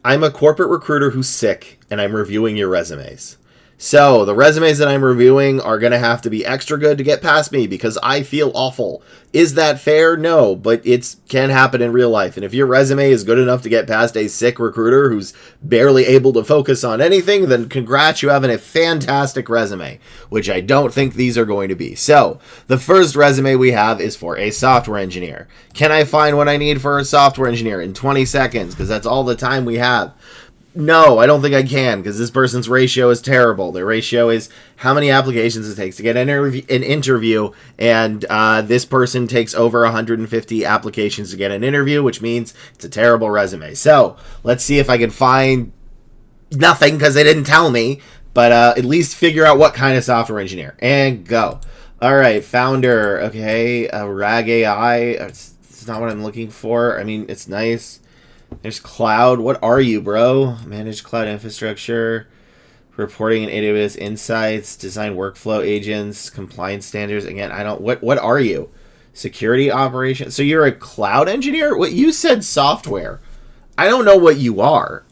I'm a corporate recruiter who's sick, and I'm reviewing your resumes. So, the resumes that I'm reviewing are going to have to be extra good to get past me because I feel awful. Is that fair? No, but it can happen in real life. And if your resume is good enough to get past a sick recruiter who's barely able to focus on anything, then congrats, you have a fantastic resume, which I don't think these are going to be. So, the first resume we have is for a software engineer. Can I find what I need for a software engineer in 20 seconds? Because that's all the time we have. No, I don't think I can, because this person's ratio is terrible. Their ratio is how many applications it takes to get an interview, and this person takes over 150 applications to get an interview, which means it's a terrible resume. So, let's see if I can find nothing, because they didn't tell me, but at least figure out what kind of software engineer. And go. Alright, founder. Okay, RAG AI. It's not what I'm looking for. I mean, it's nice. There's cloud. What are you, bro? Manage cloud infrastructure, reporting and AWS insights, design workflow agents, compliance standards. Again, I don't. What are you? Security operations. So you're a cloud engineer? What you said software. I don't know what you are.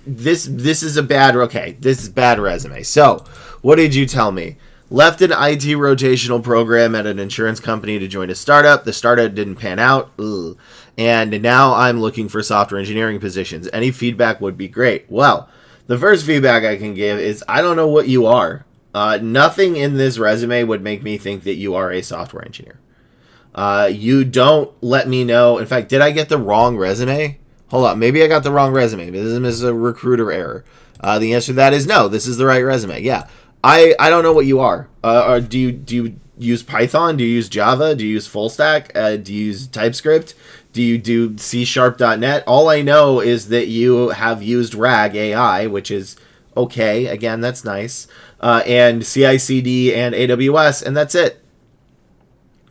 This is a bad. Okay, this is bad resume. So what did you tell me? Left an IT rotational program at an insurance company to join a startup. The startup didn't pan out. Ugh. And now I'm looking for software engineering positions. Any feedback would be great. Well, the first feedback I can give is I don't know what you are. Nothing in this resume would make me think that you are a software engineer. You don't let me know. In fact, did I get the wrong resume? Hold on. Maybe I got the wrong resume. This is a recruiter error. The answer to that is no. This is the right resume. Yeah. I don't know what you are. Do you use Python? Do you use Java? Do you use full stack? Do you use TypeScript? Do you do C#.net? All I know is that you have used RAG AI, which is okay. Again, that's nice. And CI/CD and AWS, and that's it.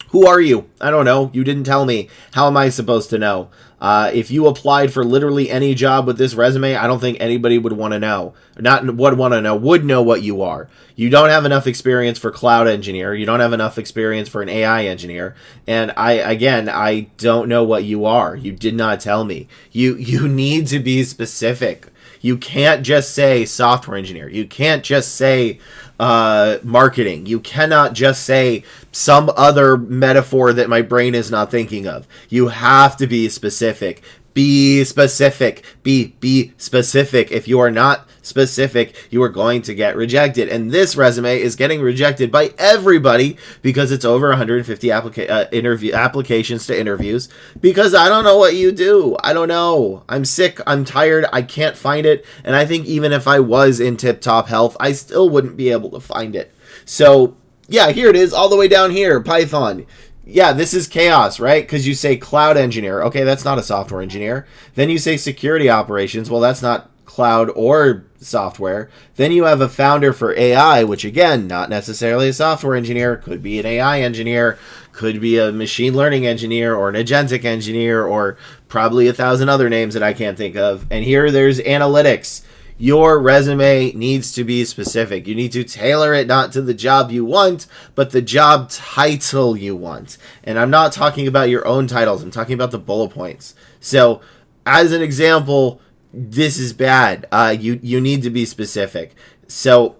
Who are you? I don't know. You didn't tell me. How am I supposed to know? If you applied for literally any job with this resume, I don't think anybody would want to know. Would know what you are. You don't have enough experience for cloud engineer. You don't have enough experience for an AI engineer. And I don't know what you are. You did not tell me. You need to be specific. You can't just say software engineer. You can't just say marketing. You cannot just say some other metaphor that my brain is not thinking of. You have to be specific. Be specific. Be specific. If you are not specific, you are going to get rejected. And this resume is getting rejected by everybody because it's over 150 applications to interviews, because I don't know what you do. I don't know. I'm sick. I'm tired. I can't find it. And I think even if I was in tip-top health, I still wouldn't be able to find it. So, yeah, here it is all the way down here. Python. Yeah, this is chaos, right? Because you say cloud engineer. Okay, that's not a software engineer. Then you say security operations. Well, that's not cloud or software. Then you have a founder for AI, which again, not necessarily a software engineer. Could be an AI engineer, could be a machine learning engineer, or an agentic engineer, or probably 1,000 other names that I can't think of. And here there's analytics. Your resume needs to be specific. You need to tailor it not to the job you want, but the job title you want. And I'm not talking about your own titles. I'm talking about the bullet points. So, as an example, this is bad. You need to be specific. So,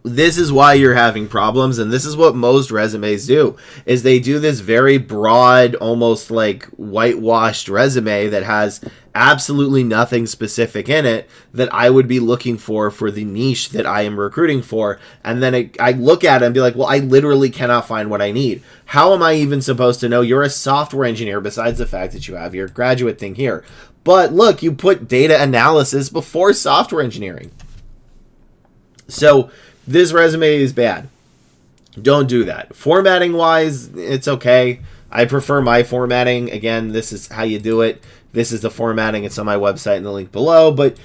this is why you're having problems, and this is what most resumes do, is they do this very broad, almost like whitewashed resume that has absolutely nothing specific in it that I would be looking for the niche that I am recruiting for. And then I look at it and be like, well, I literally cannot find what I need. How am I even supposed to know you're a software engineer besides the fact that you have your graduate thing here? But look, you put data analysis before software engineering. So this resume is bad. Don't do that. Formatting wise, it's okay. I prefer my formatting. Again, this is how you do it. This is the formatting. It's on my website in the link below. But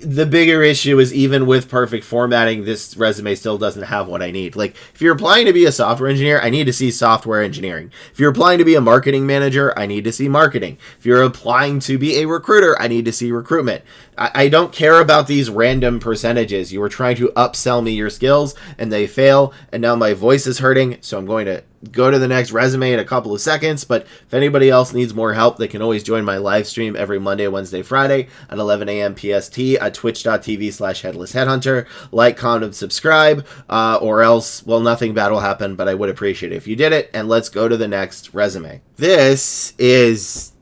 the bigger issue is even with perfect formatting, this resume still doesn't have what I need. Like, if you're applying to be a software engineer, I need to see software engineering. If you're applying to be a marketing manager, I need to see marketing. If you're applying to be a recruiter, I need to see recruitment. I don't care about these random percentages. You were trying to upsell me your skills, and they fail, and now my voice is hurting, so I'm going to go to the next resume in a couple of seconds, but if anybody else needs more help, they can always join my live stream every Monday, Wednesday, Friday at 11 a.m. PST at twitch.tv/headlessheadhunter. Like, comment, subscribe, or else, well, nothing bad will happen, but I would appreciate it if you did it. And let's go to the next resume. This is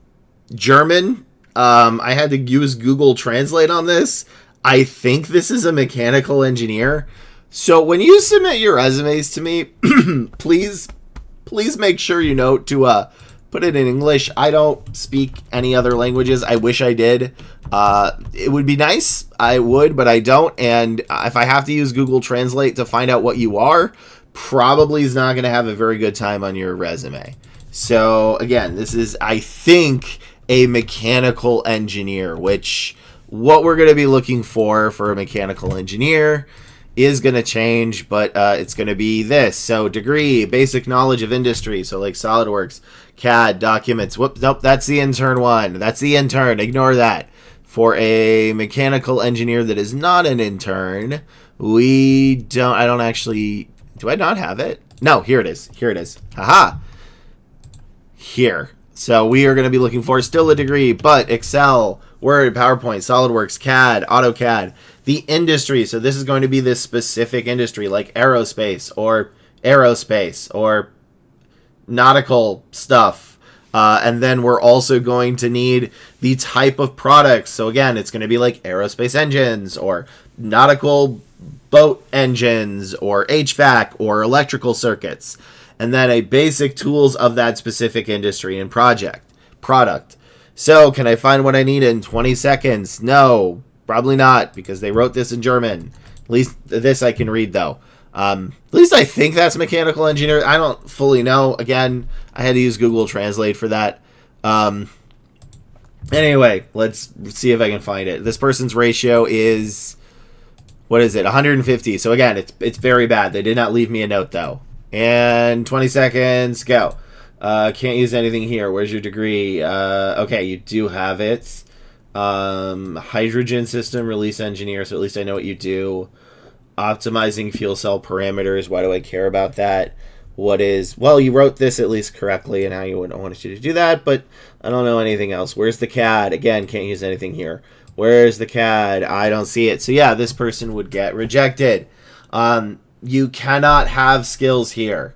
German. I had to use Google Translate on this. I think this is a mechanical engineer. So when you submit your resumes to me, please make sure you note to put it in English. I don't speak any other languages. I wish I did. It would be nice. I would, but I don't. And if I have to use Google Translate to find out what you are, probably is not going to have a very good time on your resume. So again, this is, I think, a mechanical engineer, which what we're going to be looking for a mechanical engineer is going to change, but it's going to be this. So degree, basic knowledge of industry. So like SolidWorks, CAD, documents. Whoops, nope, that's the intern one. That's the intern. Ignore that. For a mechanical engineer that is not an intern, I don't actually, do I not have it? No, here it is. Here it is. Haha. Here. So we are going to be looking for still a degree, but Excel, Word, PowerPoint, SolidWorks, CAD, AutoCAD. The industry, so this is going to be this specific industry like aerospace or nautical stuff. And then we're also going to need the type of products. So again, it's going to be like aerospace engines or nautical boat engines or HVAC or electrical circuits. And then a basic tools of that specific industry and product. So can I find what I need in 20 seconds? No. Probably not, because they wrote this in German. At least this I can read, though. At least I think that's mechanical engineer. I don't fully know. Again, I had to use Google Translate for that. Anyway, let's see if I can find it. This person's ratio is, what is it, 150. So again, it's very bad. They did not leave me a note, though. And 20 seconds, go. Can't use anything here. Where's your degree? Okay, you do have it. Hydrogen system release engineer, so at least I know what you do. Optimizing fuel cell parameters, why do I care about that? Well, you wrote this at least correctly, and now you wouldn't want you to do that, but I don't know anything else. Where's the CAD? Again, can't use anything here. Where's the CAD? I don't see it. So yeah, this person would get rejected. You cannot have skills here.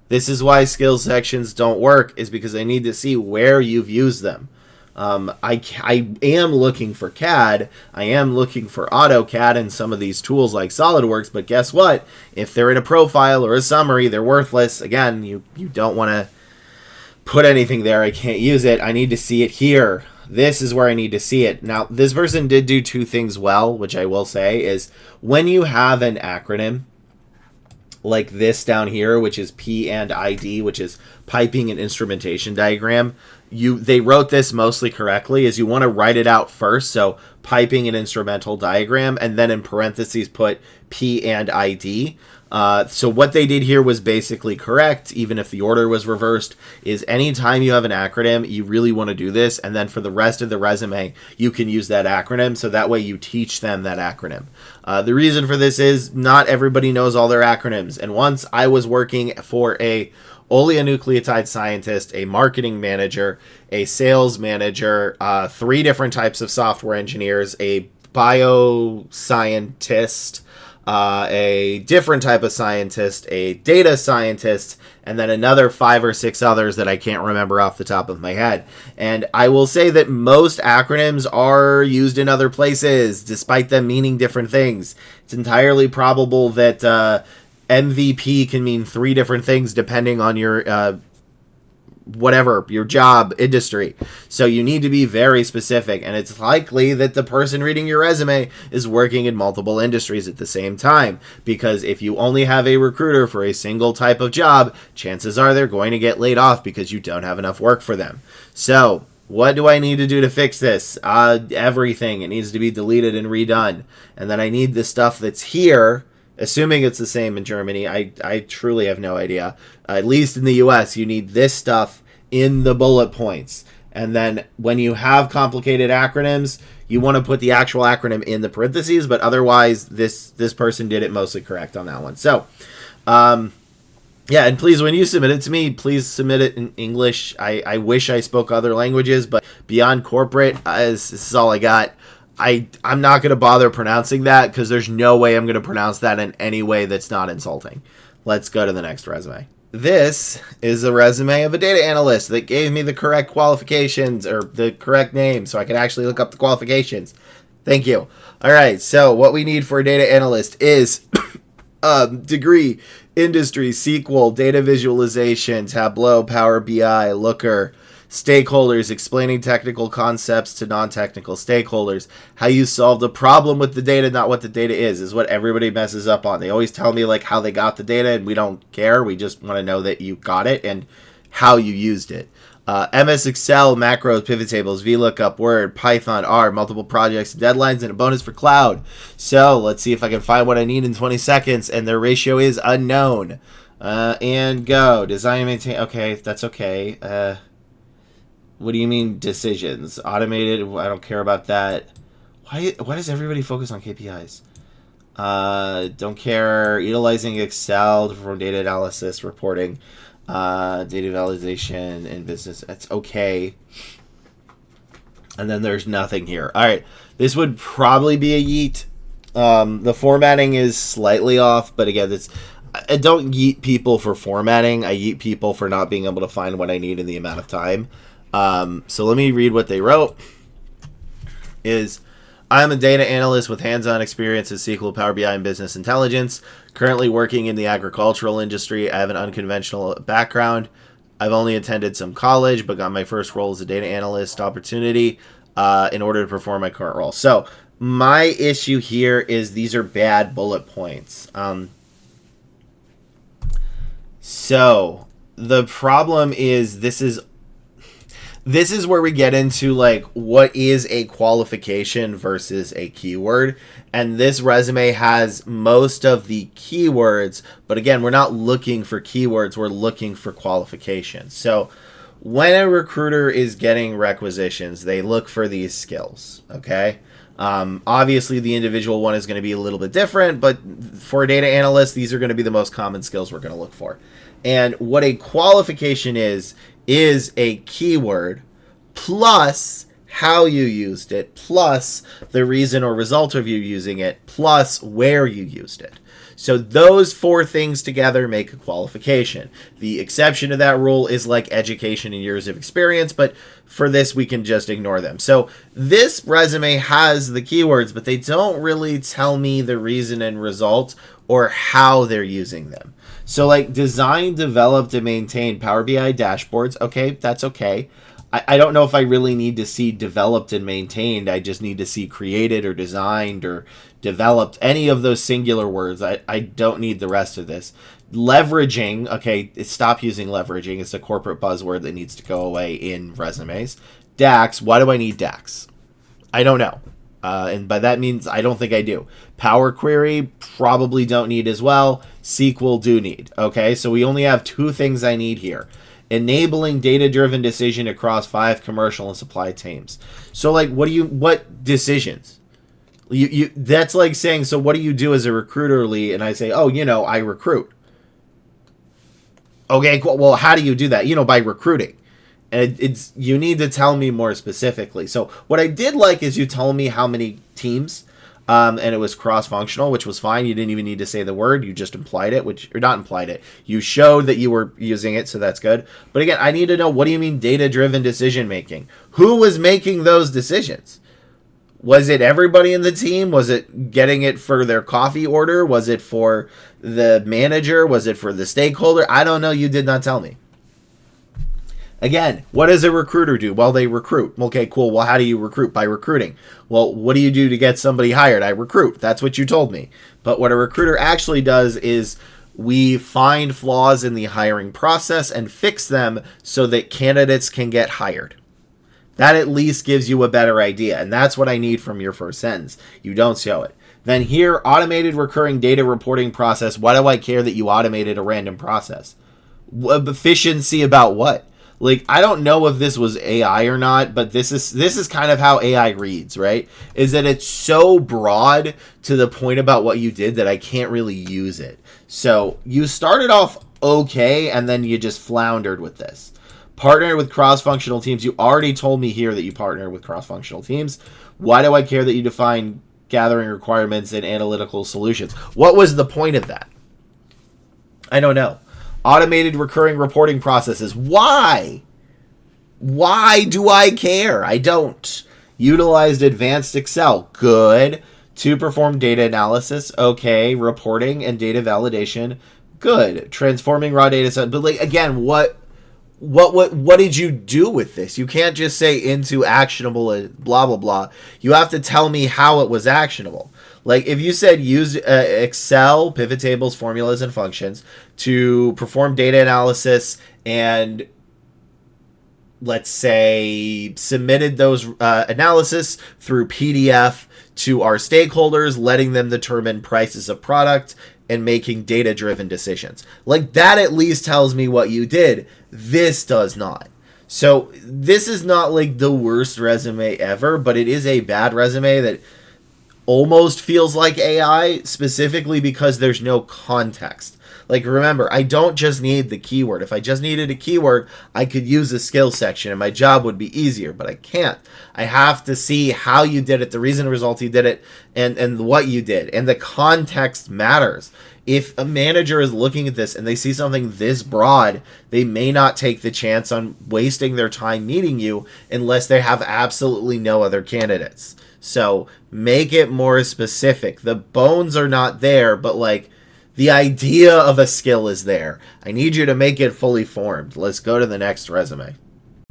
This is why skills sections don't work, is because I need to see where you've used them. I am looking for CAD. I am looking for AutoCAD and some of these tools like SolidWorks, but guess what? If they're in a profile or a summary, they're worthless. Again, you don't want to put anything there. I can't use it. I need to see it here. This is where I need to see it. Now, this person did do two things well, which I will say is when you have an acronym like this down here, which is P and ID, which is piping and instrumentation diagram, they wrote this mostly correctly, is you want to write it out first. So piping and instrumental diagram, and then in parentheses put P and ID. So what they did here was basically correct, even if the order was reversed, is anytime you have an acronym, you really want to do this. And then for the rest of the resume, you can use that acronym. So that way you teach them that acronym. The reason for this is not everybody knows all their acronyms. And once I was working for a oleonucleotide scientist, a marketing manager, a sales manager, 3 different types of software engineers, a bioscientist, a different type of scientist, a data scientist, and then another 5 or 6 others that I can't remember off the top of my head. And I will say that most acronyms are used in other places, despite them meaning different things. It's entirely probable that MVP can mean 3 different things depending on your your job industry. So you need to be very specific, and it's likely that the person reading your resume is working in multiple industries at the same time, because if you only have a recruiter for a single type of job, chances are they're going to get laid off because you don't have enough work for them. So what do I need to do to fix this? Everything. It needs to be deleted and redone. And then I need the stuff that's here. Assuming it's the same in Germany, I truly have no idea. At least in the US, you need this stuff in the bullet points. And then when you have complicated acronyms, you want to put the actual acronym in the parentheses, but otherwise this person did it mostly correct on that one. So Yeah, and please, when you submit it to me, please submit it in English. I wish I spoke other languages, but beyond corporate, this is all I got. I'm not going to bother pronouncing that because there's no way I'm going to pronounce that in any way that's not insulting. Let's go to the next resume. This is a resume of a data analyst that gave me the correct qualifications or the correct name so I could actually look up the qualifications. Thank you. All right, so what we need for a data analyst is degree, industry, SQL, data visualization, Tableau, Power BI, Looker, stakeholders, explaining technical concepts to non-technical stakeholders, how you solve the problem with the data, not what the data is what everybody messes up on. They always tell me like how they got the data, and we don't care. We just want to know that you got it and how you used it. MS Excel, macros, pivot tables, VLOOKUP, Word, Python, R, multiple projects, deadlines, and a bonus for cloud. So let's see if I can find what I need in 20 seconds, and their ratio is unknown. And go. Design and maintain. Okay, that's okay. What do you mean decisions? Automated, I don't care about that. Why does everybody focus on KPIs? Don't care. Utilizing Excel for data analysis, reporting. Data validation and business, that's okay. And then there's nothing here. All right, this would probably be a yeet. The formatting is slightly off, but again, I don't yeet people for formatting. I yeet people for not being able to find what I need in the amount of time. So let me read what they wrote. I'm a data analyst with hands-on experience in SQL, Power BI, and business intelligence. Currently working in the agricultural industry. I have an unconventional background. I've only attended some college, but got my first role as a data analyst opportunity in order to perform my current role. So my issue here is these are bad bullet points. So the problem is this is where we get into like what is a qualification versus a keyword, and this resume has most of the keywords, but again, we're not looking for keywords, we're looking for qualifications. So when a recruiter is getting requisitions, they look for these skills. Okay, obviously the individual one is going to be a little bit different, but for a data analyst, these are going to be the most common skills we're going to look for. And what a qualification is a keyword plus how you used it, plus the reason or result of you using it, plus where you used it. So those four things together make a qualification. The exception to that rule is like education and years of experience, but for this we can just ignore them. So this resume has the keywords, but they don't really tell me the reason and result or how they're using them. So like design, developed, and maintain Power BI dashboards. Okay, that's okay. I don't know if I really need to see developed and maintained. I just need to see created or designed or developed. Any of those singular words. I don't need the rest of this. Leveraging. Okay, stop using leveraging. It's a corporate buzzword that needs to go away in resumes. DAX. Why do I need DAX? I don't know. And by that means, I don't think I do. Power Query, probably don't need as well. SQL do need. Okay, so we only have two things I need here. Enabling data-driven decision across 5 commercial and supply teams. So, like, what decisions? You that's like saying, so what do you do as a recruiter, Lee? And I say, oh, I recruit. Okay, cool. Well, how do you do that? By recruiting. And you need to tell me more specifically. So what I did like is you told me how many teams, and it was cross-functional, which was fine. You didn't even need to say the word. You just implied it, or not implied it. You showed that you were using it, so that's good. But again, I need to know, what do you mean data-driven decision-making? Who was making those decisions? Was it everybody in the team? Was it getting it for their coffee order? Was it for the manager? Was it for the stakeholder? I don't know. You did not tell me. Again, what does a recruiter do? Well, they recruit. Okay, cool. Well, how do you recruit? By recruiting. Well, what do you do to get somebody hired? I recruit. That's what you told me. But what a recruiter actually does is we find flaws in the hiring process and fix them so that candidates can get hired. That at least gives you a better idea. And that's what I need from your first sentence. You don't show it. Then here, automated recurring data reporting process. Why do I care that you automated a random process? Efficiency about what? Like, I don't know if this was AI or not, but this is kind of how AI reads, right? Is that it's so broad to the point about what you did that I can't really use it. So you started off okay, and then you just floundered with this. Partner with cross-functional teams. You already told me here that you partner with cross-functional teams. Why do I care that you define gathering requirements and analytical solutions? What was the point of that? I don't know. Automated recurring reporting processes. Why? Why do I care? I don't. Utilized advanced Excel. Good. To perform data analysis. Okay. Reporting and data validation. Good. Transforming raw data set. But like, again, what did you do with this? You can't just say into actionable and blah blah blah. You have to tell me how it was actionable. Like if you said use Excel, pivot tables, formulas, and functions to perform data analysis, and let's say submitted those analysis through PDF to our stakeholders, letting them determine prices of product and making data-driven decisions. Like that at least tells me what you did. This does not. So this is not like the worst resume ever, but it is a bad resume that almost feels like AI, specifically because there's no context. Like remember, I don't just need the keyword. If I just needed a keyword, I could use a skill section and my job would be easier, but I can't. I have to see how you did it, the reason results you did it, and what you did. And the context matters. If a manager is looking at this and they see something this broad, they may not take the chance on wasting their time meeting you unless they have absolutely no other candidates. So make it more specific. The bones are not there, but like the idea of a skill is there. I need you to make it fully formed. Let's go to the next resume.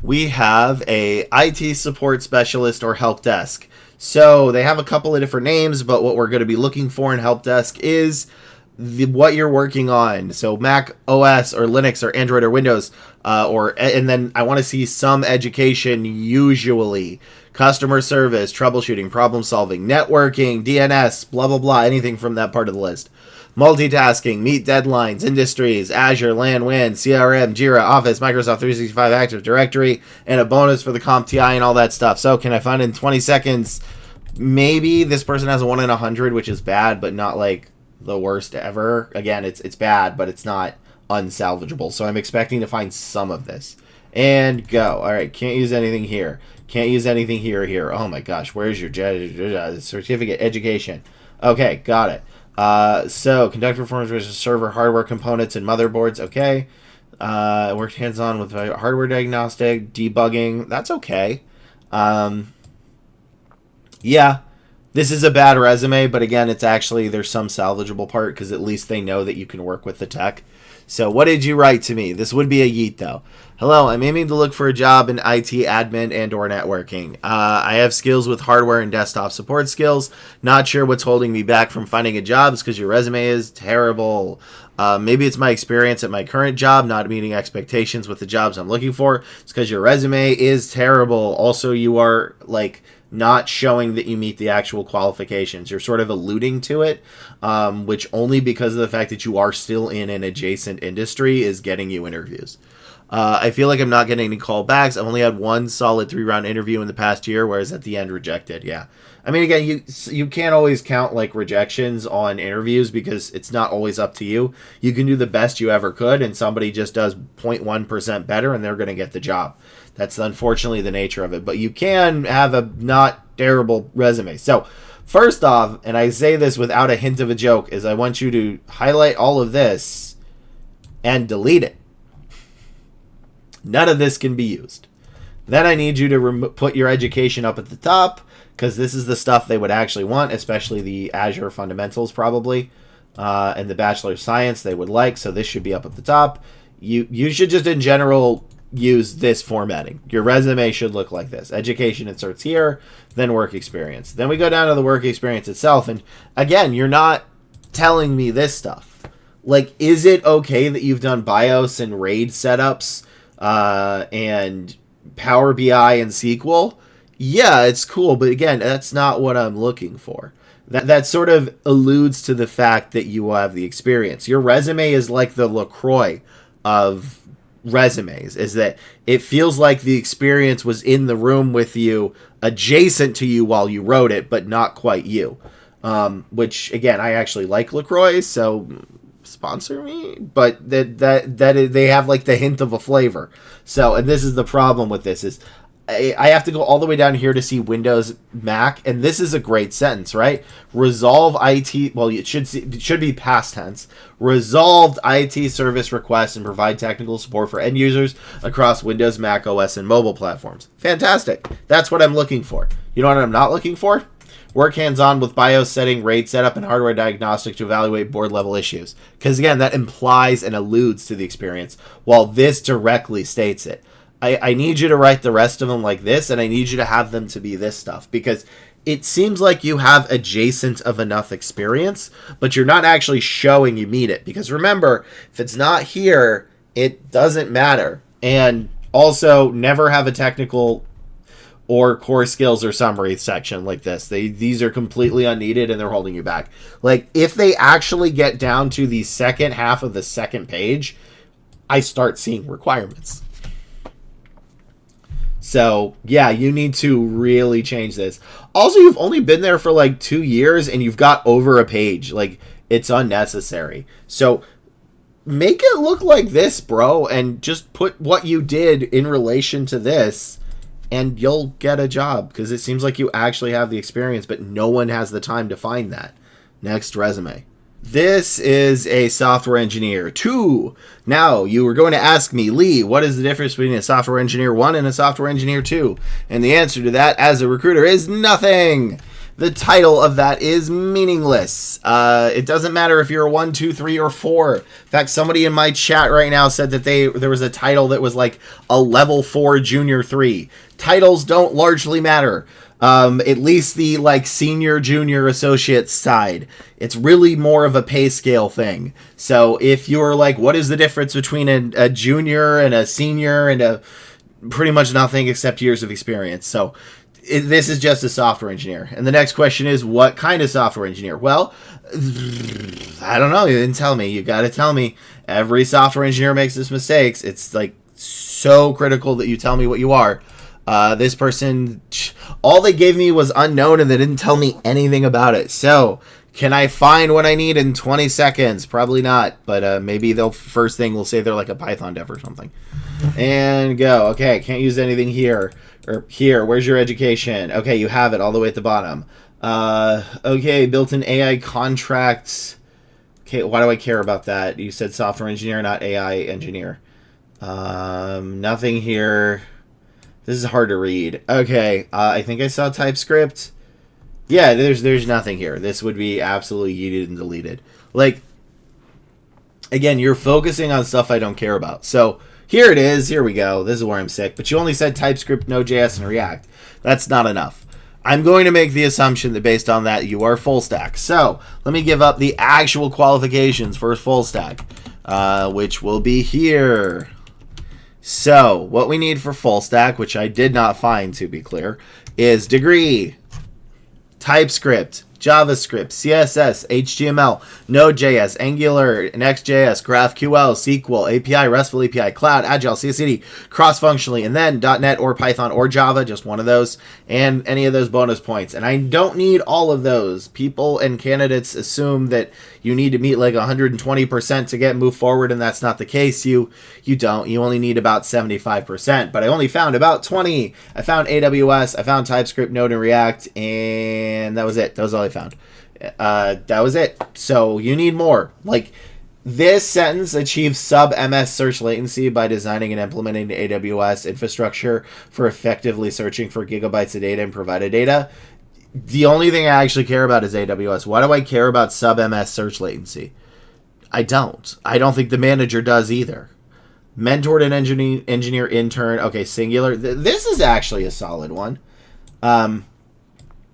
We have a IT support specialist or help desk. So they have a couple of different names, but what we're going to be looking for in help desk is what you're working on. So Mac OS or Linux or Android or Windows, and then I want to see some education, usually customer service, troubleshooting, problem solving, networking, DNS, blah, blah, blah, anything from that part of the list. Multitasking, meet deadlines, industries, Azure, LAN, WAN, CRM, Jira, Office, Microsoft 365 Active Directory, and a bonus for the CompTI and all that stuff. So can I find in 20 seconds? Maybe this person has a 1 in 100, which is bad, but not like the worst ever. Again, it's bad, but it's not unsalvageable. So I'm expecting to find some of this. And go. All right, can't use anything here. Can't use anything here or here. Oh my gosh, where's your certificate education? Okay, got it. So conduct performance versus server hardware components and motherboards. Okay. Worked hands-on with hardware diagnostic, debugging. That's okay. Yeah. This is a bad resume, but again, it's actually, there's some salvageable part because at least they know that you can work with the tech. So what did you write to me? This would be a yeet though. Hello, I'm aiming to look for a job in IT admin and or networking. I have skills with hardware and desktop support skills. Not sure what's holding me back from finding a job. It's because your resume is terrible. Maybe it's my experience at my current job not meeting expectations with the jobs I'm looking for. It's because your resume is terrible. Also, you are like not showing that you meet the actual qualifications. You're sort of alluding to it, which only because of the fact that you are still in an adjacent industry is getting you interviews. I feel like I'm not getting any callbacks. I've only had one solid 3-round interview in the past year, whereas at the end rejected. Yeah. I mean, again, you can't always count like rejections on interviews because it's not always up to you. You can do the best you ever could, and somebody just does 0.1% better, and they're going to get the job. That's unfortunately the nature of it. But you can have a not terrible resume. So first off, and I say this without a hint of a joke, is I want you to highlight all of this and delete it. None of this can be used. Then I need you to put your education up at the top, because this is the stuff they would actually want, especially the Azure fundamentals probably, and the Bachelor of Science they would like, so this should be up at the top. You should just in general use this formatting. Your resume should look like this. Education inserts here, then work experience. Then we go down to the work experience itself, and again, you're not telling me this stuff. Like, is it okay that you've done BIOS and RAID setups, and Power BI and SQL? Yeah, it's cool, but again, that's not what I'm looking for. That sort of alludes to the fact that you have the experience. Your resume is like the LaCroix of resumes, is that it feels like the experience was in the room with you, adjacent to you while you wrote it, but not quite you. Which, again, I actually like LaCroix, so sponsor me, but they have like the hint of a flavor. So, and this is the problem with this is I have to go all the way down here to see Windows, Mac, and this is a great sentence, right? Resolve IT, well, it should be past tense. Resolved IT service requests and provide technical support for end users across Windows, Mac OS, and mobile platforms. Fantastic. That's what I'm looking for. You know what I'm not looking for? Work hands-on with BIOS setting, RAID setup, and hardware diagnostic to evaluate board-level issues. Because, again, that implies and alludes to the experience, while this directly states it. I need you to write the rest of them like this, and I need you to have them to be this stuff, because it seems like you have adjacent of enough experience, but you're not actually showing you meet it. Because remember, if it's not here, it doesn't matter. And also, never have a technical or core skills or summary section like this. These are completely unneeded, and they're holding you back. Like, if they actually get down to the second half of the second page, I start seeing requirements. So, yeah, you need to really change this. Also, you've only been there for like 2 years and you've got over a page. Like, it's unnecessary. So, make it look like this, bro, and just put what you did in relation to this, and you'll get a job, because it seems like you actually have the experience, but no one has the time to find that. Next resume. This is a software engineer 2. Now, you were going to ask me, Lee, what is the difference between a software engineer 1 and a software engineer 2? And the answer to that, as a recruiter, is nothing. The title of that is meaningless. It doesn't matter if you're a 1, 2, 3, or 4. In fact, somebody in my chat right now said that there was a title that was like a level 4 junior 3. Titles don't largely matter. At least the like senior, junior, associate side. It's really more of a pay scale thing. So if you're like, what is the difference between a junior and a senior and a pretty much nothing except years of experience. So this is just a software engineer. And the next question is, what kind of software engineer? Well, I don't know. You didn't tell me. You got to tell me. Every software engineer makes these mistakes. It's like so critical that you tell me what you are. This person, all they gave me was unknown, and they didn't tell me anything about it. So, can I find what I need in 20 seconds? Probably not, but maybe they'll first thing will say they're like a Python dev or something. And go. Okay, can't use anything here. Or here, where's your education? Okay, you have it all the way at the bottom. Okay, built-in AI contracts. Okay, why do I care about that? You said software engineer, not AI engineer. Nothing here. This is hard to read. Okay, I think I saw TypeScript. Yeah, there's nothing here. This would be absolutely yeeted and deleted. Like, again, you're focusing on stuff I don't care about. So, here it is. Here we go. This is where I'm sick. But you only said TypeScript, Node.js, and React. That's not enough. I'm going to make the assumption that based on that, you are full stack. So, let me give up the actual qualifications for full stack, which will be here. So, what we need for full stack, which I did not find, to be clear, is degree, TypeScript, JavaScript, CSS, HTML, Node.js, Angular, Next.js, GraphQL, SQL, API, RESTful API, Cloud, Agile, CI/CD, cross-functionally, and then .NET or Python or Java, just one of those, and any of those bonus points. And I don't need all of those. People and candidates assume that you need to meet like 120% to move forward, and that's not the case. You don't. You only need about 75%, but I only found about 20. I found AWS, I found TypeScript, Node, and React, and that was it. That was all I found. That was it. So you need more. Like, this sentence achieves sub-MS search latency by designing and implementing the AWS infrastructure for effectively searching for gigabytes of data and provided data. The only thing I actually care about is AWS. Why do I care about sub-MS search latency? I don't. I don't think the manager does either. Mentored an engineer intern. Okay, singular. This is actually a solid one.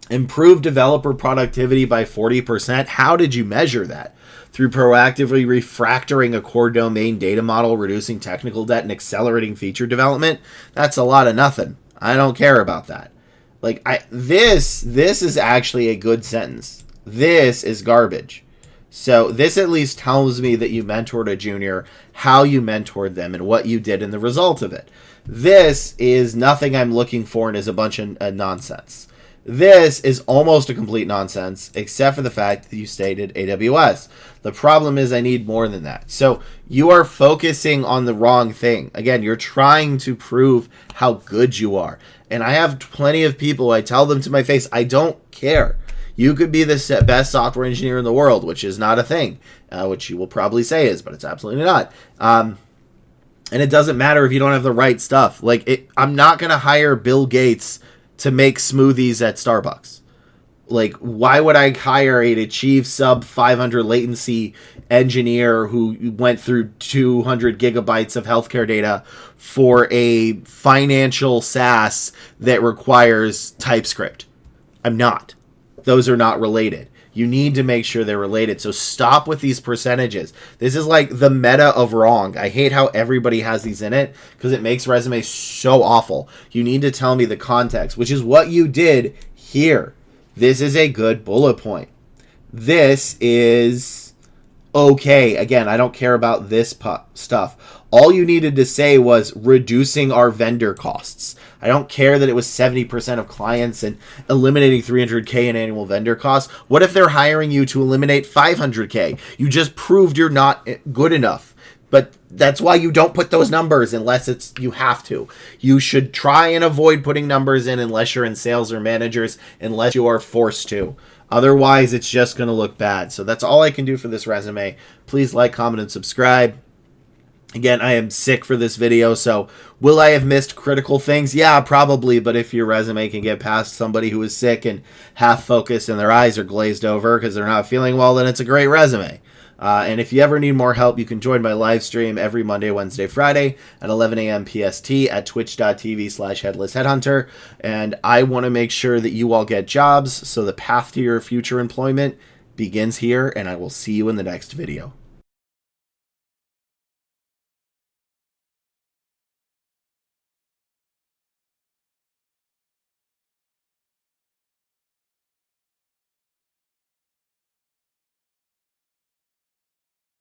Improve developer productivity by 40%. How did you measure that? Through proactively refactoring a core domain data model, reducing technical debt, and accelerating feature development? That's a lot of nothing. I don't care about that. Like, this is actually a good sentence. This is garbage. So this at least tells me that you mentored a junior, how you mentored them, and what you did in the result of it. This is nothing I'm looking for and is a bunch of nonsense. This is almost a complete nonsense, except for the fact that you stated AWS. The problem is I need more than that. So you are focusing on the wrong thing. Again, you're trying to prove how good you are. And I have plenty of people, I tell them to my face, I don't care. You could be the best software engineer in the world, which is not a thing, which you will probably say is, but it's absolutely not. And it doesn't matter if you don't have the right stuff. I'm not going to hire Bill Gates to make smoothies at Starbucks. Like, why would I hire a achieve sub 500 latency engineer who went through 200 gigabytes of healthcare data for a financial SaaS that requires TypeScript? I'm not. Those are not related. You need to make sure they're related. So stop with these percentages. This is like the meta of wrong. I hate how everybody has these in it because it makes resumes so awful. You need to tell me the context, which is what you did here. This is a good bullet point. This is okay. Again, I don't care about this stuff. All you needed to say was reducing our vendor costs. I don't care that it was 70% of clients and eliminating $300K in annual vendor costs. What if they're hiring you to eliminate $500K? You just proved you're not good enough. But that's why you don't put those numbers unless you have to. You should try and avoid putting numbers in unless you're in sales or managers, unless you are forced to. Otherwise, it's just going to look bad. So that's all I can do for this resume. Please like, comment, and subscribe. Again, I am sick for this video, so will I have missed critical things? Yeah, probably, but if your resume can get past somebody who is sick and half focused and their eyes are glazed over because they're not feeling well, then it's a great resume. And if you ever need more help, you can join my live stream every Monday, Wednesday, Friday at 11 a.m. PST at twitch.tv/headlessheadhunter. And I want to make sure that you all get jobs, so the path to your future employment begins here, and I will see you in the next video.